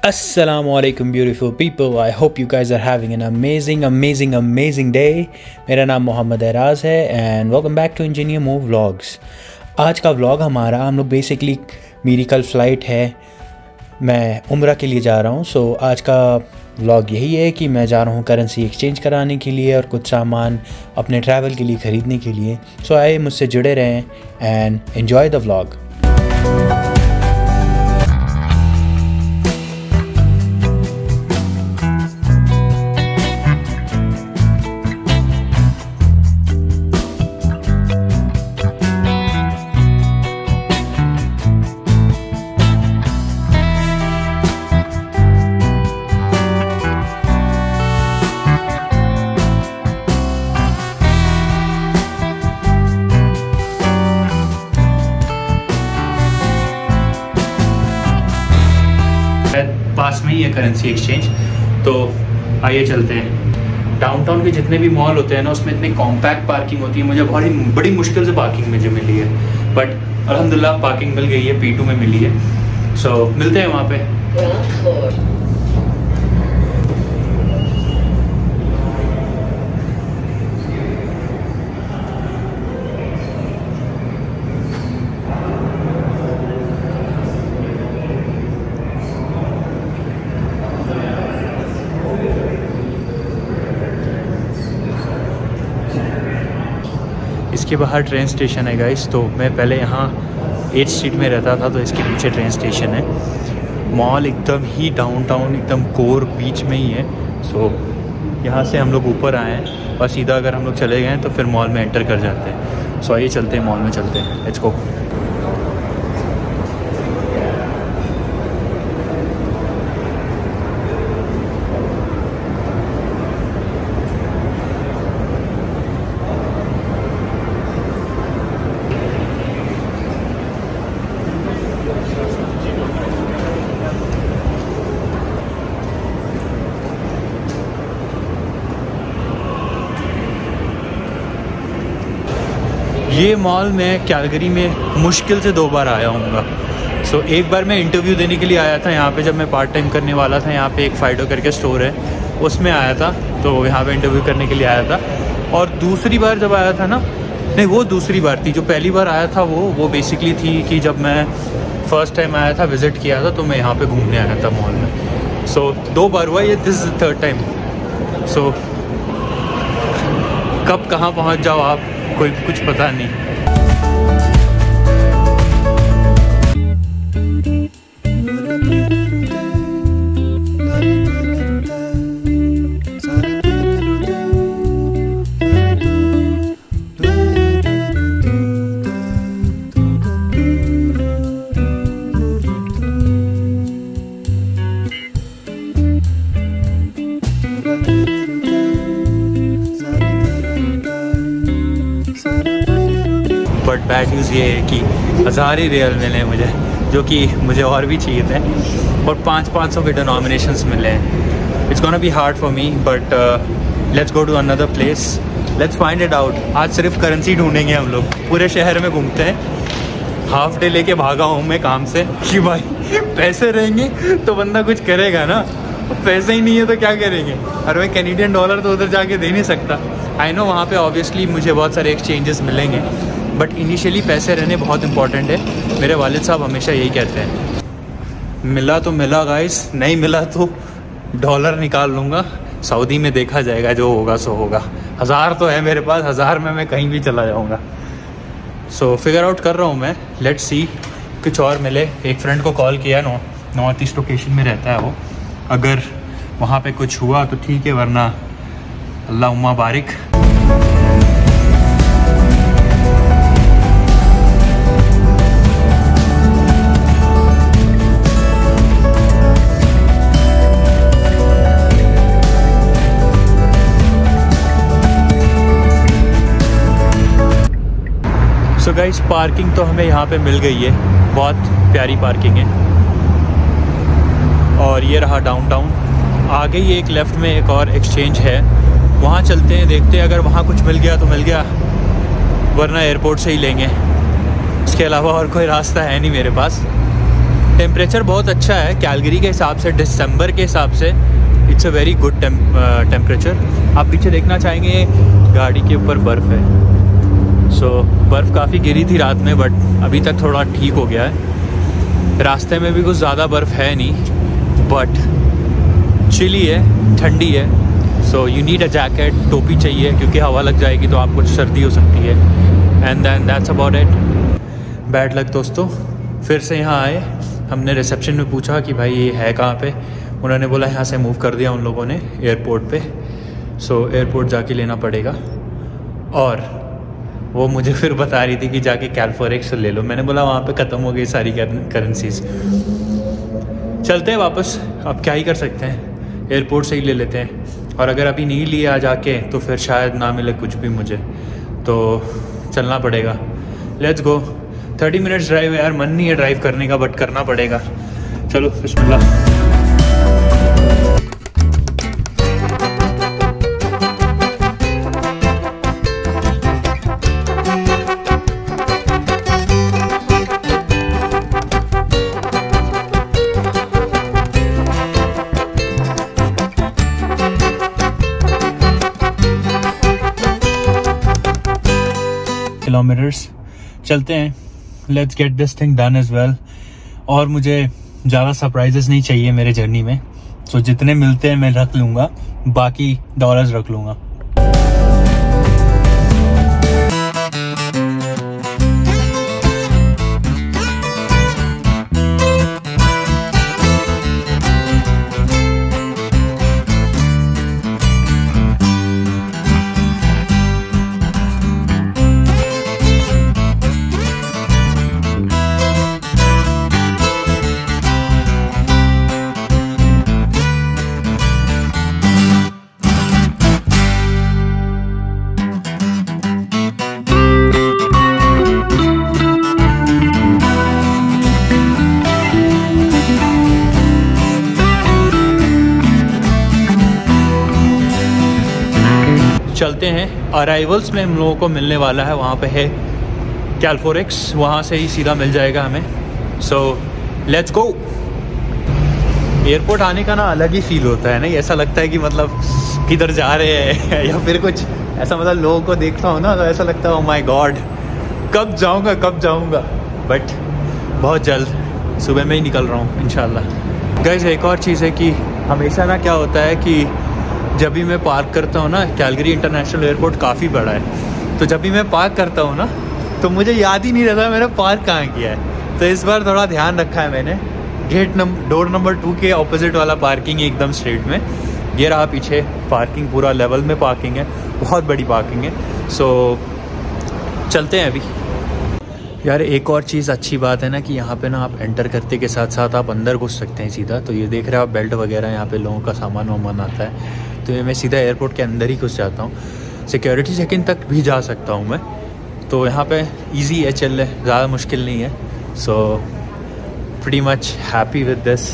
Assalamualaikum beautiful people. I hope you guys are having an amazing day. मेरा नाम मोहम्मद एराज है and welcome back to engineer move vlogs. आज का vlog हमारा हम लोग बेसिकली मेरी कल फ़्लाइट है, मैं उम्रा के लिए जा रहा हूँ। सो आज का व्लॉग यही है कि मैं जा रहा हूँ करेंसी एक्सचेंज कराने के लिए और कुछ सामान अपने ट्रैवल के लिए ख़रीदने के लिए। सो आए मुझसे जुड़े रहें एंड एन्जॉय द व्लॉग। पास में ही है करेंसी एक्सचेंज, तो आइए चलते हैं। डाउनटाउन के जितने भी मॉल होते हैं ना, उसमें इतनी कॉम्पैक्ट पार्किंग होती है, मुझे बड़ी मुश्किल से पार्किंग मुझे मिली है, बट अल्हम्दुलिल्लाह पार्किंग मिल गई है, P2 में मिली है। सो मिलते हैं वहाँ पे। इसके बाहर ट्रेन स्टेशन है गाइस। तो मैं पहले यहाँ 8th स्ट्रीट में रहता था, तो इसके पीछे ट्रेन स्टेशन है। मॉल एकदम ही डाउनटाउन एकदम कोर बीच में ही है। सो यहाँ से हम लोग ऊपर आए हैं और सीधा अगर हम लोग चले गए तो फिर मॉल में एंटर कर जाते हैं। सो आइए चलते हैं, मॉल में चलते हैं, लेट्स गो। ये मॉल मैं कैलगरी में मुश्किल से 2 बार आया हूँगा। सो एक बार मैं इंटरव्यू देने के लिए आया था यहाँ पे, जब मैं पार्ट टाइम करने वाला था। यहाँ पे एक फाइडो करके स्टोर है, उसमें आया था, तो यहाँ पे इंटरव्यू करने के लिए आया था। और दूसरी बार जब आया था ना, नहीं वो दूसरी बार थी। जो पहली बार आया था वो बेसिकली थी कि जब मैं फ़र्स्ट टाइम आया था, विज़िट किया था, तो मैं यहाँ पर घूमने आया था मॉल में। सो 2 बार हुआ, ये दिस इज़ 3rd टाइम। सो कब कहाँ पहुँच जाओ आप, कोई कुछ पता नहीं। बट बैड न्यूज़ ये है कि 1000 ही रियल मिले मुझे, जो कि मुझे और भी चाहिए थे, और 500 के डिनोमिनेशंस मिले हैं। It's gonna be hard for me, but let's go to another place, let's find it out. आज सिर्फ करेंसी ढूंढेंगे हम लोग, पूरे शहर में घूमते हैं। हाफ डे लेके भागा हूँ मैं काम से कि भाई पैसे रहेंगे तो बंदा कुछ करेगा ना, पैसे ही नहीं है तो क्या करेंगे। और मैं कैनेडियन डॉलर तो उधर जाके दे नहीं सकता। आई नो वहाँ पे ऑब्वियसली मुझे बहुत सारे एक्सचेंजेस मिलेंगे, बट इनिशियली पैसे रहने बहुत इंपॉर्टेंट है। मेरे वालिद साहब हमेशा यही कहते हैं। मिला तो मिला गाइस, नहीं मिला तो डॉलर निकाल लूँगा, सऊदी में देखा जाएगा, जो होगा सो होगा। 1000 तो है मेरे पास, 1000 में मैं कहीं भी चला जाऊँगा। सो फिगर आउट कर रहा हूँ मैं, लेट्स सी कुछ और मिले। एक फ्रेंड को कॉल किया, नॉर्थ ईस्ट लोकेशन में रहता है वो, अगर वहाँ पे कुछ हुआ तो ठीक है, वरना अल्लाहुम्मा बारिक। सो गाइस, पार्किंग तो हमें यहाँ पे मिल गई है, बहुत प्यारी पार्किंग है। और ये रहा डाउनटाउन। आगे ही एक लेफ़्ट में एक और एक्सचेंज है, वहाँ चलते हैं, देखते हैं, अगर वहाँ कुछ मिल गया तो मिल गया, वरना एयरपोर्ट से ही लेंगे। इसके अलावा और कोई रास्ता है नहीं मेरे पास। टेम्परेचर बहुत अच्छा है कैलगरी के हिसाब से, दिसंबर के हिसाब से it's a very good temperature. आप पीछे देखना चाहेंगे गाड़ी के ऊपर बर्फ़ है। सो बर्फ़ काफ़ी गिरी थी रात में, बट अभी तक थोड़ा ठीक हो गया है। रास्ते में भी कुछ ज़्यादा बर्फ़ है नहीं, बट चिली है, ठंडी है। So you need a jacket, टोपी चाहिए क्योंकि हवा लग जाएगी तो आपको सर्दी हो सकती है। And then that's about it. Bad luck दोस्तों, फिर से यहाँ आए। हमने रिसेप्शन में पूछा कि भाई ये है कहाँ पे, उन्होंने बोला यहाँ से मूव कर दिया उन लोगों ने एयरपोर्ट पे। सो एयरपोर्ट जाके लेना पड़ेगा। और वो मुझे फिर बता रही थी कि जाके कैलफोरेक्स ले लो। मैंने बोला वहाँ पे ख़त्म हो गई सारी करेंसीज, चलते हैं वापस। अब क्या ही कर सकते हैं, एयरपोर्ट से ही ले लेते हैं। और अगर अभी नहीं लिया जाके तो फिर शायद ना मिले कुछ भी मुझे, तो चलना पड़ेगा। Let's go. 30 मिनट्स ड्राइव है यार, मन नहीं है ड्राइव करने का, बट करना पड़ेगा। चलो बिस्मिल्लाह। किलोमीटर्स चलते हैं। Let's get this thing done as well. और मुझे ज़्यादा सरप्राइजेस नहीं चाहिए मेरे जर्नी में। सो जितने मिलते हैं मैं रख लूँगा, बाकी डॉलर्स रख लूँगा। चलते हैं। अराइवल्स में हम लोगों को मिलने वाला है, वहाँ पे है कैलफोरेक्स, वहाँ से ही सीधा मिल जाएगा हमें। So let's go. एयरपोर्ट आने का ना अलग ही फील होता है, नहीं ऐसा लगता है कि मतलब किधर जा रहे हैं या फिर कुछ ऐसा, मतलब लोगों को देखता हूँ ना तो ऐसा लगता है ओ माय गॉड कब जाऊँगा। बट बहुत जल्द, सुबह में ही निकल रहा हूँ इंशाल्लाह। गाइस एक और चीज़ है कि हमेशा ना क्या होता है कि जब भी मैं पार्क करता हूँ ना, कैलगरी इंटरनेशनल एयरपोर्ट काफ़ी बड़ा है, तो जब भी मैं पार्क करता हूँ ना तो मुझे याद ही नहीं रहता मैंने पार्क कहाँ किया है। तो इस बार थोड़ा ध्यान रखा है मैंने। डोर नंबर 2 के ऑपोजिट वाला पार्किंग एकदम स्ट्रेट में, ये रहा पीछे पार्किंग, पूरा लेवल में पार्किंग है, बहुत बड़ी पार्किंग है। सो चलते हैं अभी। यार एक और चीज़ अच्छी बात है ना कि यहाँ पे ना आप एंटर करते के साथ साथ आप अंदर घुस सकते हैं सीधा। तो ये देख रहे हो आप बेल्ट वगैरह, यहाँ पे लोगों का सामान वामान आता है, तो ये मैं सीधा एयरपोर्ट के अंदर ही घुस जाता हूँ। सिक्योरिटी चेक इन तक भी जा सकता हूँ मैं, तो यहाँ पे इजी है, चल है, ज़्यादा मुश्किल नहीं है। So pretty much happy with this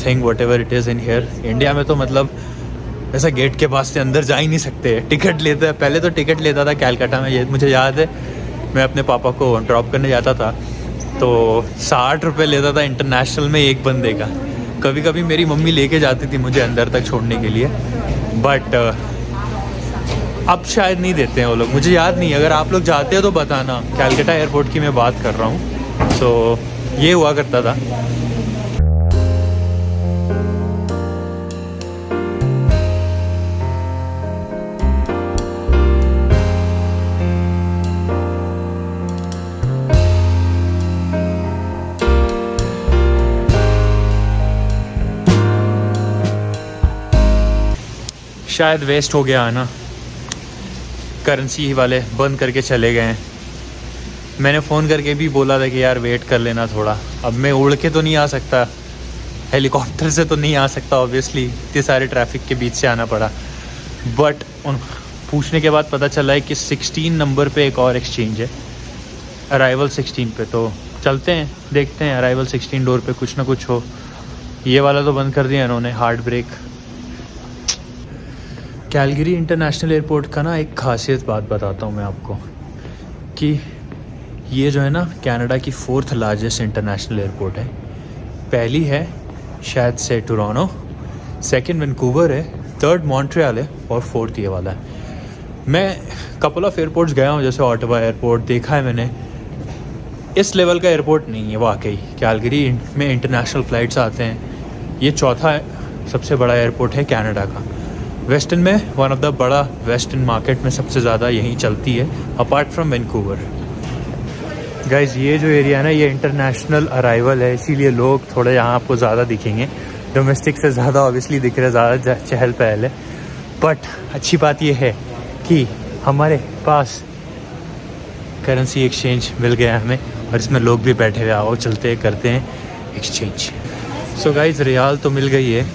thing what ever it is in here. India में तो मतलब ऐसा गेट के पास से अंदर जा ही नहीं सकते, टिकट लेते हैं। पहले तो टिकट लेता था कैलकाटा में, ये मुझे याद है, मैं अपने पापा को ड्रॉप करने जाता था तो 60 रुपये लेता था इंटरनेशनल में एक बंदे का। कभी कभी मेरी मम्मी लेके जाती थी मुझे अंदर तक छोड़ने के लिए, बट अब शायद नहीं देते हैं वो लोग, मुझे याद नहीं। अगर आप लोग जाते हो तो बताना। कैलकाटा एयरपोर्ट की मैं बात कर रहा हूँ। सो ये हुआ करता था। शायद वेस्ट हो गया है ना, करेंसी वाले बंद करके चले गए हैं। मैंने फ़ोन करके भी बोला था कि यार वेट कर लेना थोड़ा। अब मैं उड़ के तो नहीं आ सकता, हेलीकॉप्टर से तो नहीं आ सकता ऑब्वियसली, इतने सारे ट्रैफिक के बीच से आना पड़ा। बट पूछने के बाद पता चला है कि 16 नंबर पे एक और एक्सचेंज है, अराइवल 16 पे। तो चलते हैं, देखते हैं अराइवल 16 डोर पे कुछ ना कुछ हो। ये वाला तो बंद कर दिया इन्होंने, hard brake. Calgary international airport का ना एक खासियत बात बताता हूँ मैं आपको, कि ये जो है ना कनाडा की 4th लार्जेस्ट इंटरनेशनल एयरपोर्ट है। पहली है शायद से टोरंटो, सेकंड वैंकूवर है, थर्ड मॉन्ट्रियल है और फोर्थ ये वाला है। मैं कपल ऑफ एयरपोर्ट्स गया हूँ, जैसे ऑटवा एयरपोर्ट देखा है मैंने। इस लेवल का एयरपोर्ट नहीं है वाकई। कैलगरी में इंटरनेशनल फ़्लाइट्स आते हैं। ये चौथा सबसे बड़ा एयरपोर्ट है कनाडा का। वेस्टर्न में वन ऑफ द बड़ा वेस्टर्न मार्केट में सबसे ज़्यादा यहीं चलती है अपार्ट फ्रॉम वैंकूवर। गाइज ये जो एरिया है ना, ये इंटरनेशनल अराइवल है, इसीलिए लोग थोड़े यहाँ आपको ज़्यादा दिखेंगे। डोमेस्टिक से ज़्यादा ऑब्वियसली दिख रहे, ज़्यादा चहल पहल है। बट अच्छी बात ये है कि हमारे पास करेंसी एक्सचेंज मिल गया हमें, और इसमें लोग भी बैठे हुए। आओ चलते करते हैं एक्सचेंज। सो गाइज रियाल तो मिल गई है,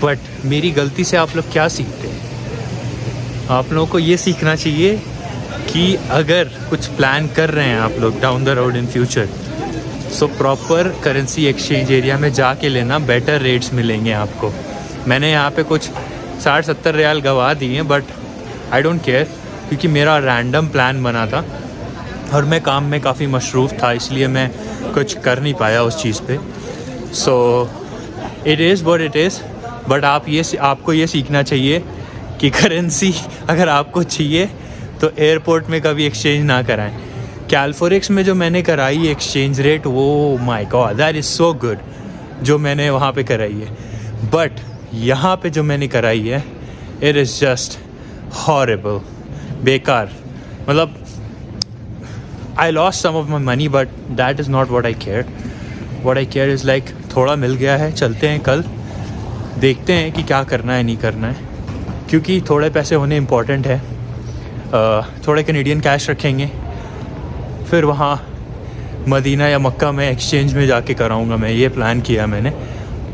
बट मेरी गलती से आप लोग क्या सीखते हैं? आप लोगों को ये सीखना चाहिए कि अगर कुछ प्लान कर रहे हैं आप लोग down the road in future, so proper currency exchange area में जाके लेना, बेटर रेट्स मिलेंगे आपको। मैंने यहाँ पे कुछ 60-70 रियाल गवा दिए हैं, बट आई डोंट केयर, क्योंकि मेरा रैंडम प्लान बना था और मैं काम में काफ़ी मशरूफ़ था, इसलिए मैं कुछ कर नहीं पाया उस चीज़ पे। So it is what it is. But आपको ये सीखना चाहिए कि करेंसी अगर आपको चाहिए तो एयरपोर्ट में कभी एक्सचेंज ना कराएं। कैलफोरेक्स में जो मैंने कराई एक्सचेंज रेट, वो my God that is so good जो मैंने वहाँ पे कराई है। बट यहाँ पे जो मैंने कराई है, इट इज़ जस्ट हॉरिबल, बेकार। मतलब I lost some of my money, but that is not what I care. What I care is like थोड़ा मिल गया है, चलते हैं कल, देखते हैं कि क्या करना है नहीं करना है, क्योंकि थोड़े पैसे होने इम्पॉर्टेंट है। थोड़े कैनेडियन कैश रखेंगे, फिर वहाँ मदीना या मक्का में एक्सचेंज में जाके कराऊँगा। मैं ये प्लान किया मैंने,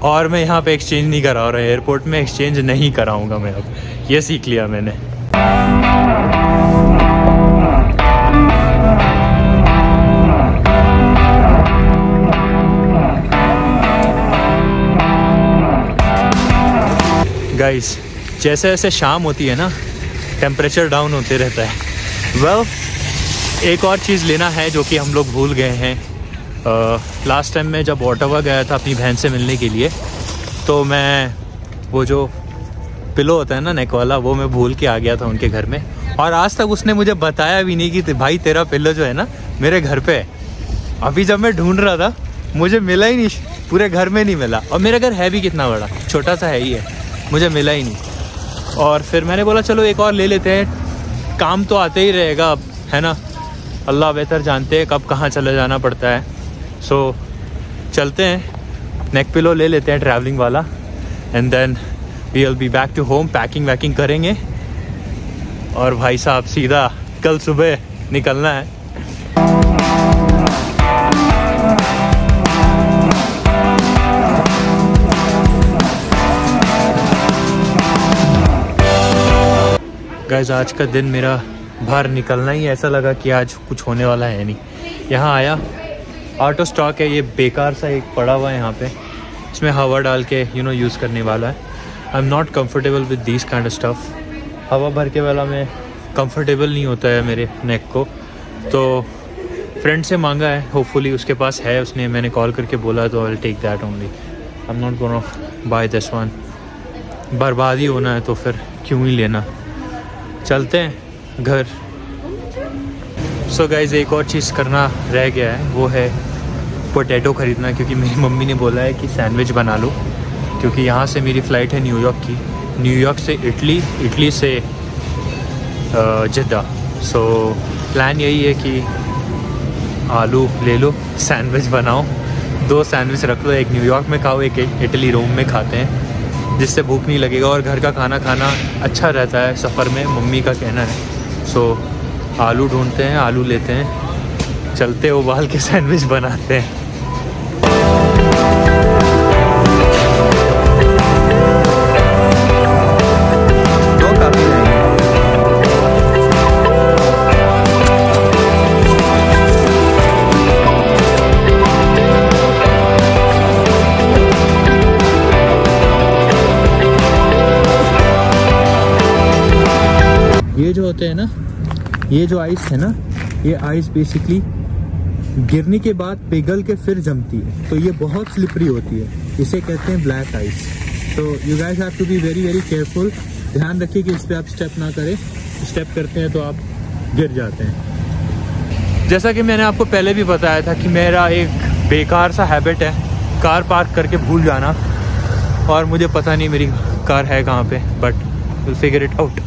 और मैं यहाँ पे एक्सचेंज नहीं करा रहा, एयरपोर्ट में एक्सचेंज नहीं कराऊँगा मैं। अब ये सीख लिया मैंने। गाइस जैसे जैसे शाम होती है ना, टेम्परेचर डाउन होते रहता है। वेल एक और चीज़ लेना है जो कि हम लोग भूल गए हैं। लास्ट टाइम मैं जब ऑटवा गया था अपनी बहन से मिलने के लिए, तो मैं वो जो पिलो होता है ना नेक वाला, वो मैं भूल के आ गया था उनके घर में, और आज तक उसने मुझे बताया भी नहीं कि भाई तेरा पिलो जो है ना मेरे घर पे है। अभी जब मैं ढूंढ रहा था मुझे मिला ही नहीं, पूरे घर में नहीं मिला। और मेरा घर है भी कितना बड़ा, छोटा सा है ही है, मुझे मिला ही नहीं। और फिर मैंने बोला चलो एक और ले लेते हैं, काम तो आते ही रहेगा अब, है ना। अल्लाह बेहतर जानते हैं कब कहाँ चले जाना पड़ता है। सो चलते हैं, नेक पिलो ले लेते हैं ट्रैवलिंग वाला, and then we will be back to home. Packing वैकिंग करेंगे और भाई साहब सीधा कल सुबह निकलना है। गाइस आज का दिन मेरा बाहर निकलना ही ऐसा लगा कि आज कुछ होने वाला है नहीं। यहाँ आया, ऑटो स्टॉक है, ये बेकार सा एक पड़ा हुआ है यहाँ पे, इसमें हवा डाल के यूज़ करने वाला है। आई am not comfortable with this kind of stuff. हवा भर के वाला में कंफर्टेबल नहीं होता है मेरे नेक को, तो फ्रेंड से मांगा है, होपफुली उसके पास है, उसने मैंने कॉल करके बोला, तो I will take that only. I am not gonna buy this one. बर्बाद ही होना है तो फिर क्यों ही लेना। चलते हैं घर। सो गाइज़ एक और चीज़ करना रह गया है, वो है पोटैटो ख़रीदना, क्योंकि मेरी मम्मी ने बोला है कि सैंडविच बना लो, क्योंकि यहाँ से मेरी फ़्लाइट है न्यूयॉर्क की, न्यूयॉर्क से इटली, इटली से जिद्दा। सो प्लान यही है कि आलू ले लो, सैंडविच बनाओ, 2 सैंडविच रख लो, एक न्यूयॉर्क में खाओ, एक इटली रोम में खाते हैं, जिससे भूख नहीं लगेगा और घर का खाना खाना अच्छा रहता है सफ़र में, मम्मी का कहना है। सो आलू ढूंढते हैं, आलू लेते हैं, चलते उबाल के सैंडविच बनाते हैं। ये जो होते हैं ना, ये जो आइस है ना, ये आइस बेसिकली गिरने के बाद पिघल के फिर जमती है, तो ये बहुत स्लिपरी होती है, इसे कहते हैं ब्लैक आइस। तो you guys have to be very very careful. ध्यान रखिए कि इस पर आप स्टेप ना करें, स्टेप करते हैं तो आप गिर जाते हैं। जैसा कि मैंने आपको पहले भी बताया था कि मेरा एक बेकार सा हैबिट है कार पार्क करके भूल जाना, और मुझे पता नहीं मेरी कार है कहाँ पे, but will figure it out.